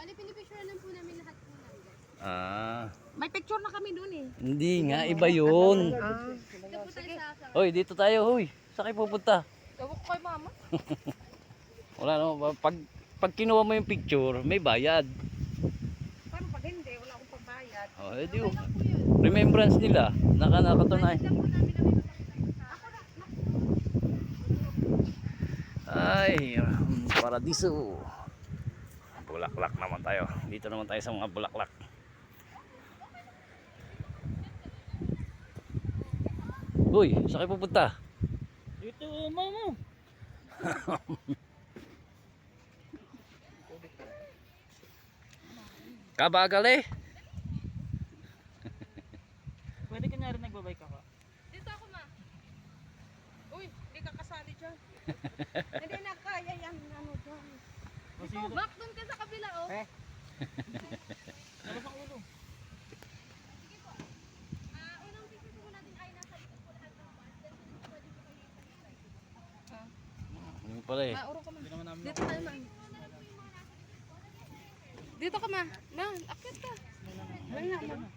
Bali, pinipicture lang po namin lahat po namin. May picture na kami doon eh. Hindi nga, iba yun. Dito po tayo sa Hoy, dito tayo, hoy. Saan kayo pupunta? Ewan ko kay mama. Wala no, pag kinuha mo yung picture, may bayad. Paano pag hindi? Wala akong pagbayad. Oh, edi remembrance nila, nakatunay. lang po namin na may Ay, paradiso. Bulaklak naman tayo. Dito naman tayo sa mga bulaklak. Uy, saan kayo pupunta? Dito, mama. Kabagal eh. Pwede kanyari nagbabike ako. Dito ako ma. Uy, hindi ka kasali dyan. Hindi na kaya yung ano dyan. Oh, back doon ka sa kabila, oh. Labas ang ulo. Unang picture po natin ay nasa likod po lahat ng bus. Then, pwede po kayo Ano pala eh. Mauro ka ma. Hindi naman namin. Dito tayo ma. Dito ka ma. Ma, akit ka. Wala na ma.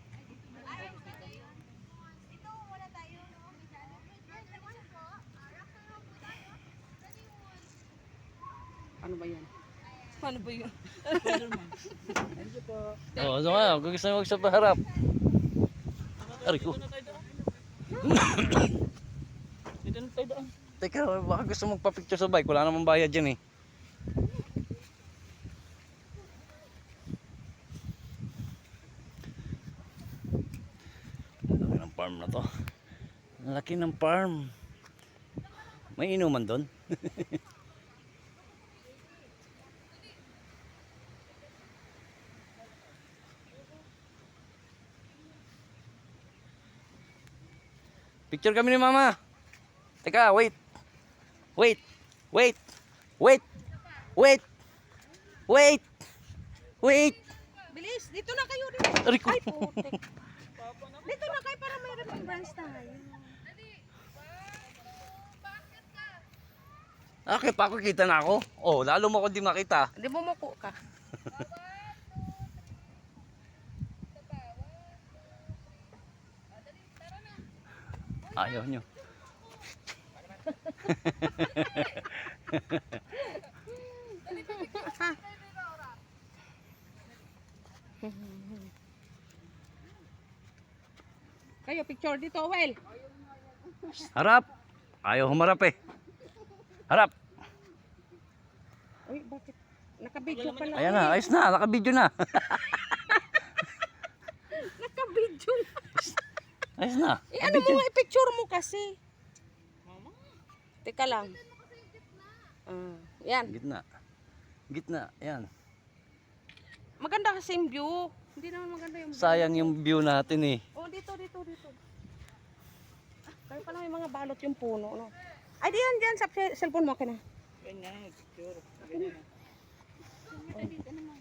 Ito, wala tayo, no? Ano ba yan? Ano ba yun? Oh, so nga, kung gusto mo sa paharap. Aray ko. Dito na tayo daan. Dito na tayo daan. Teka, baka gusto mong pa-picture sa bike. Wala namang bayad dyan eh. Laki ng farm na to. Ang laki ng farm. May inuman doon. Picture kami ni mama. Teka, wait. Wait. Wait. Wait. Wait. Wait. Wait. Bilis, dito na kayo dito. Aray ko. Ay, putik. Dito na kayo para may remembrance tayo. Akit pa ako, kita na ako. Oh, lalo mo ko di makita. Hindi mo muko ka. Ayaw nyo. Kayo, picture dito, Well. Harap. Ayaw humarap eh. Harap. Uy, bakit? Nakabidyo pala. Ayan na, ayos na. Nakabidyo na. Nakabidyo na. Ayos na. Eh, ano mo, i-picture mo kasi. Teka lang. Yan. Gitna. Gitna. Ayan. Maganda kasi yung view. Hindi naman maganda yung view. Sayang yung view natin eh. Oh, dito. Kaya pala may mga balot yung puno, no? Ay, diyan, sa cellphone mo, kina. Ganyan, picture. Ganyan. Dito naman.